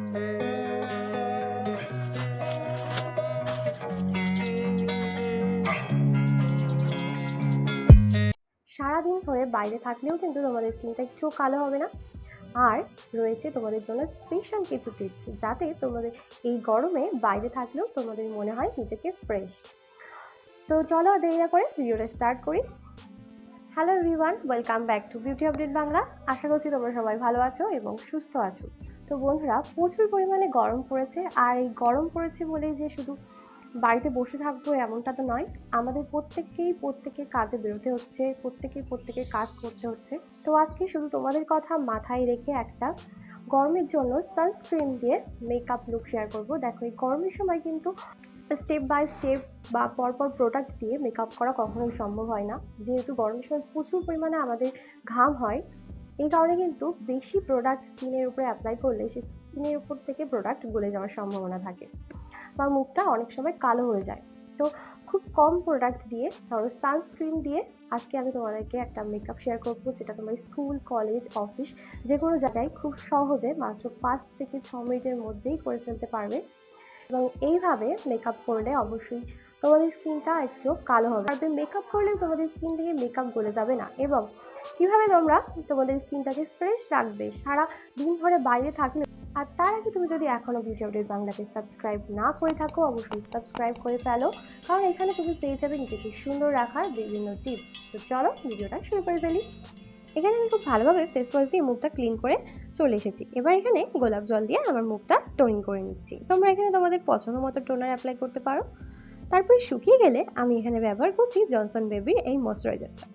সারাদিন ধরে বাইরে থাকলেও কিন্তু তোমাদের স্কিনটা একটু কালো হবে না। আর রয়েছে তোমাদের জন্য স্পেশাল কিছু টিপস, যাতে তোমাদের এই গরমে বাইরে থাকলেও তোমাদের মনে হয় নিজেকে ফ্রেশ। তো চলো দেরি না করে ভিডিওটা স্টার্ট করি। Hello everyone, welcome back to beauty update Bangla. আশা করছি তোমরা সবাই ভালো আছো এবং সুস্থ আছো। তো বন্ধুরা, প্রচুর পরিমাণে গরম পড়েছে, আর এই গরম পড়েছে বলেই যে শুধু বাড়িতে বসে থাকবো এমনটা তো নয়। আমাদের প্রত্যেকের কাজে বেরোতে হচ্ছে, প্রত্যেকের কাজ করতে হচ্ছে। তো আজকে শুধু তোমাদের কথা মাথায় রেখে একটা গরমের জন্য সানস্ক্রিন দিয়ে মেকআপ লুক শেয়ার করব। দেখো, এই গরমের সময় কিন্তু স্টেপ বাই স্টেপ বা পরপর প্রোডাক্ট দিয়ে মেকআপ করা কখনোই সম্ভব হয় না, যেহেতু গরমের সময় প্রচুর পরিমাণে আমাদের ঘাম হয়। এই কারণে কিন্তু বেশি প্রোডাক্ট স্কিনের উপরে অ্যাপ্লাই করলে সেই স্কিনের উপর থেকে প্রোডাক্ট গলে যাওয়ার সম্ভাবনা থাকে বা মুখটা অনেক সময় কালো হয়ে যায়। তো খুব কম প্রোডাক্ট দিয়ে, ধরো সানস্ক্রিন দিয়ে আজকে আমি তোমাদেরকে একটা মেকআপ শেয়ার করবো, যেটা তোমার স্কুল, কলেজ, অফিস যে কোনো জায়গায় খুব সহজে মাত্র 5 থেকে 6 মিনিটের মধ্যেই করে ফেলতে পারবে। এবং এইভাবে মেকআপ করলে অবশ্যই তোমাদের স্কিনটা একটু কালো হবে। মেকআপ করলেও তোমাদের স্কিন থেকে মেকআপ গলে যাবে না। এবং কিভাবে তোমরা তোমাদের স্কিনটাকে ফ্রেশ রাখবে সারা দিন ধরে বাইরে থাকলে। আর তার আগে তুমি যদি এখনও বিউটি আপডেট বাংলাকে সাবস্ক্রাইব না করে থাকো, অবশ্যই সাবস্ক্রাইব করে ফেলো, কারণ এখানে তুমি পেয়ে যাবে নিজেকে সুন্দর রাখার বিভিন্ন টিপস। তো চলো ভিডিওটা শুরু করে ফেলি। এখানে আমি খুব ভালোভাবে ফেস ওয়াশ দিয়ে মুখটা ক্লিন করে চলে এসেছি। এবার এখানে গোলাপ জল দিয়ে আমার মুখটা টোনিং করে নিচ্ছি। তোমরা এখানে তোমাদের পছন্দ মতো টোনার অ্যাপ্লাই করতে পারো। তারপরে শুকিয়ে গেলে আমি এখানে ব্যবহার করছি জনসন বেবির এই ময়শ্চারাইজারটা।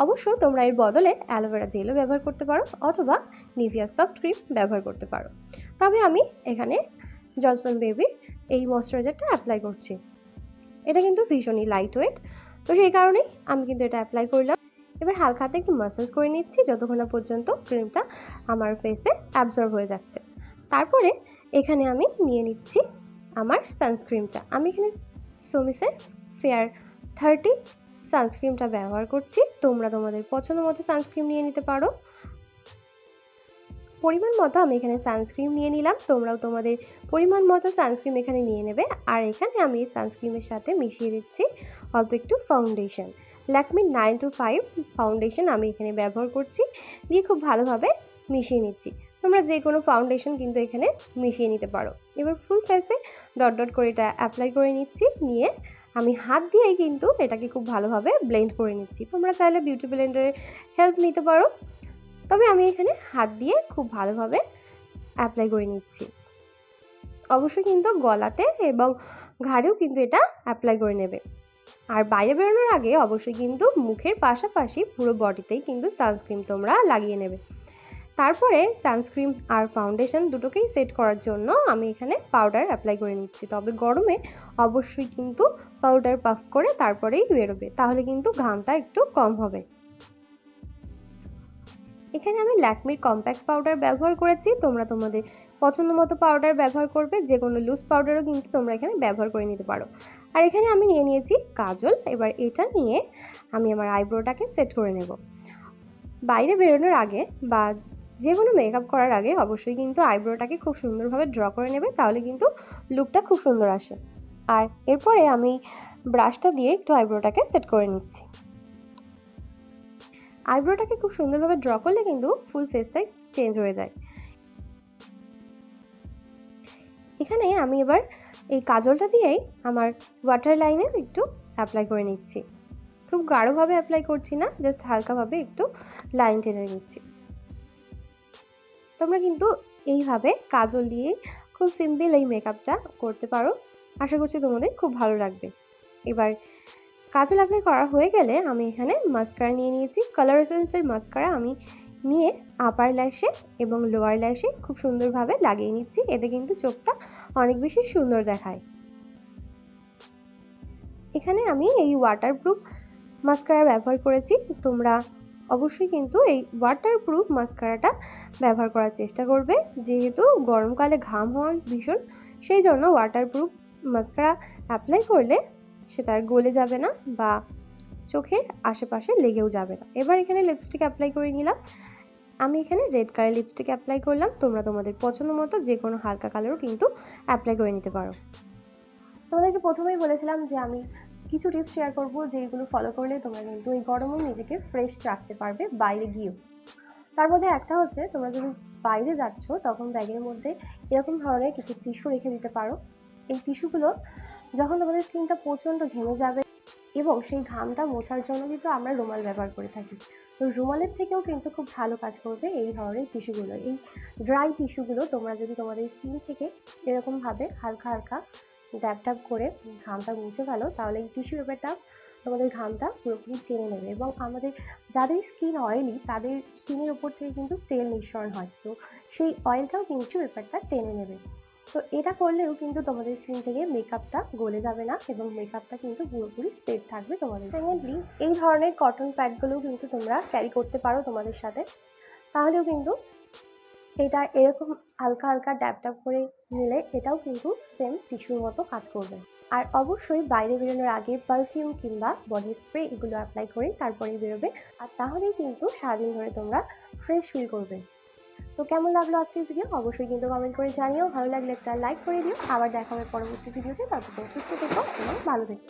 অবশ্য তোমরা এর বদলে অ্যালোভেরা জেলও ব্যবহার করতে পারো, অথবা নিভিয়া সফট ক্রিম ব্যবহার করতে পারো। তবে আমি এখানে জনসন বেবির এই ময়শ্চারাইজারটা অ্যাপ্লাই করছি। এটা কিন্তু ভীষণই লাইট ওয়েট, তো সেই কারণেই আমি কিন্তু এটা অ্যাপ্লাই করলাম। এবার হালকা হাতে একটু ম্যাসাজ করে নিচ্ছি যতক্ষণ না পর্যন্ত ক্রিমটা আমার ফেসে অ্যাবজর্ব হয়ে যাচ্ছে। তারপরে এখানে আমি নিয়ে নিচ্ছি আমার সানস্ক্রিনটা। আমি এখানে সোমিসের ফেয়ার 30 সানস্ক্রিনটা ব্যবহার করছি। তোমরা তোমাদের পছন্দ মতো সানস্ক্রিন নিয়ে নিতে পারো। পরিমাণ মতো আমি এখানে সানস্ক্রিন নিয়ে নিলাম, তোমরাও তোমাদের পরিমাণ মতো সানস্ক্রিন এখানে নিয়ে নেবে। আর এখানে আমি সানস্ক্রিনের সাথে মিশিয়ে দিচ্ছি অল্প একটু ফাউন্ডেশন। ল্যাকমি 925 ফাউন্ডেশন আমি এখানে ব্যবহার করছি, দিয়ে খুব ভালোভাবে মিশিয়ে নিচ্ছি। তোমরা যে কোনো ফাউন্ডেশন কিন্তু এখানে মিশিয়ে নিতে পারো। এবার ফুল ফেসে ডট ডট করে এটা অ্যাপ্লাই করে নিচ্ছি। নিয়ে আমি হাত দিয়েই কিন্তু এটাকে খুব ভালোভাবে ব্লেন্ড করে নিচ্ছি। তোমরা চাইলে বিউটি ব্লেন্ডারের হেল্প নিতে পারো, তবে আমি এখানে হাত দিয়ে খুব ভালোভাবে অ্যাপ্লাই করে নিচ্ছি। অবশ্যই কিন্তু গলাতে এবং ঘাড়েও কিন্তু এটা অ্যাপ্লাই করে নেবে। আর বাইরে বেরোনোর আগে অবশ্যই কিন্তু মুখের পাশাপাশি পুরো বডিতেই কিন্তু সানস্ক্রিন তোমরা লাগিয়ে নেবে। তারপরে সানস্ক্রিন আর ফাউন্ডেশন দুটোকেই সেট করার জন্য আমি এখানে পাউডার অ্যাপ্লাই করে নিচ্ছি। তবে গরমে অবশ্যই কিন্তু পাউডার পাফ করে তারপরেই বেরোবে, তাহলে কিন্তু ঘামটা একটু কম হবে। এখানে আমি ল্যাকমির কম্প্যাক্ট পাউডার ব্যবহার করেছি। তোমরা তোমাদের পছন্দ মতো পাউডার ব্যবহার করবে, যে কোনো লুজ পাউডারও কিন্তু তোমরা এখানে ব্যবহার করে নিতে পারো। আর এখানে আমি নিয়ে নিয়েছি কাজল। এবার এটা নিয়ে আমি আমার আইব্রোটাকে সেট করে নেব। বাইরে বেরোনোর আগে বা যে কোনো মেকআপ করার আগে অবশ্যই কিন্তু আইব্রোটাকে খুব সুন্দরভাবে ড্র করে নেবে, তাহলে কিন্তু লুকটা খুব সুন্দর আসে। আর এরপরে আমি ব্রাশটা দিয়ে একটু আইব্রোটাকে সেট করে নিচ্ছি। আইব্রোটাকে খুব সুন্দরভাবে ড্র করলে কিন্তু ফুল ফেসটাই চেঞ্জ হয়ে যায়। এখানে আমি এবার এই কাজলটা দিয়েই আমার ওয়াটার লাইনে একটু অ্যাপ্লাই করে নিচ্ছি। খুব গাঢ়ভাবে অ্যাপ্লাই করছি না, জাস্ট হালকাভাবে একটু লাইন টেনে নিচ্ছি। তোমরা কিন্তু এইভাবে কাজল দিয়ে খুব সিম্পল এই মেকআপটা করতে পারো। আশা করছি তোমাদের খুব ভালো লাগবে। এবার কাজল অ্যাপ্লাই করা হয়ে গেলে আমি এখানে মাস্কারা নিয়ে নিয়েছি। কালার এসেন্সের মাস্কারা আমি নিয়ে আপার ল্যাশে এবং লোয়ার ল্যাশে খুব সুন্দরভাবে লাগিয়ে নিচ্ছি। এতে কিন্তু চোখটা অনেক বেশি সুন্দর দেখায়। এখানে আমি এই ওয়াটারপ্রুফ মাস্কারা ব্যবহার করেছি। তোমরা অবশ্যই কিন্তু এই ওয়াটারপ্রুফ মাস্কারাটা ব্যবহার করার চেষ্টা করবে, যেহেতু গরমকালে ঘাম হয় ভীষণ, সেই জন্য ওয়াটারপ্রুফ মাস্কারা অ্যাপ্লাই করলে সেটা আর গলে যাবে না বা চোখের আশেপাশে লেগেও যাবে না। এবার এখানে লিপস্টিক অ্যাপ্লাই করে নিলাম। আমি এখানে রেড কালার লিপস্টিক অ্যাপ্লাই করলাম। তোমরা তোমাদের পছন্দ মতো যে কোনো হালকা কালারও কিন্তু অ্যাপ্লাই করে নিতে পারো। তোমাদেরকে প্রথমেই বলেছিলাম যে আমি কিছু টিপস শেয়ার করব যেগুলো ফলো করলে তোমরা কিন্তু এই গরমে নিজেকে ফ্রেশ রাখতে পারবে বাইরে গিয়েও। তার মধ্যে একটা হচ্ছে, তোমরা যদি বাইরে যাচ্ছ তখন ব্যাগের মধ্যে এরকম ধরনের কিছু টিস্যু রেখে দিতে পারো। এই টিস্যুগুলো যখন তোমাদের স্কিনটা প্রচণ্ড ঘেমে যাবে এবং সেই ঘামটা মোছার জন্য কিন্তু আমরা রুমাল ব্যবহার করে থাকি, তো রুমালের থেকেও কিন্তু খুব ভালো কাজ করবে এই ধরনের টিস্যুগুলো। এই ড্রাই টিস্যুগুলো তোমরা যদি তোমাদের স্কিন থেকে এরকমভাবে হালকা হালকা ড্যাব ড্যাব করে ঘামটা মুছে ফেলো, তাহলে এই টিস্যু পেপারটা তোমাদের ঘামটা পুরোপুরি টেনে নেবে। এবং আমাদের যাদের স্কিন অয়েলি তাদের স্কিনের উপর থেকে কিন্তু তেল নিঃসরণ হয়, তো সেই অয়েলটাও কিন্তু পেপারটা টেনে নেবে। তো এটা করলেও কিন্তু তোমাদের স্কিন থেকে মেকআপটা গলে যাবে না এবং মেকআপটা কিন্তু পুরোপুরি সেট থাকবে তোমাদের। সেকেন্ডলি, এই ধরনের কটন প্যাডগুলোও কিন্তু তোমরা ক্যারি করতে পারো তোমাদের সাথে, তাহলেও কিন্তু এটা এরকম হালকা হালকা ড্যাব ড্যাব করে নিলে এটাও কিন্তু সেম টিস্যুর মতো কাজ করবে। আর অবশ্যই বাইরে বেরোনোর আগে পারফিউম কিংবা বডি স্প্রে এগুলো অ্যাপ্লাই করে তারপরেই বেরোবে, আর তাহলেই কিন্তু সারাদিন ধরে তোমরা ফ্রেশ ফিল করবে। তো কেমন লাগলো আজকের ভিডিও অবশ্যই কিন্তু কমেন্ট করে জানিও। ভালো লাগলে একটা লাইক করে দিও। আবার দেখা হবে পরবর্তী ভিডিওতে। ততক্ষণ সুস্থ থেকো এবং ভালো থেকো।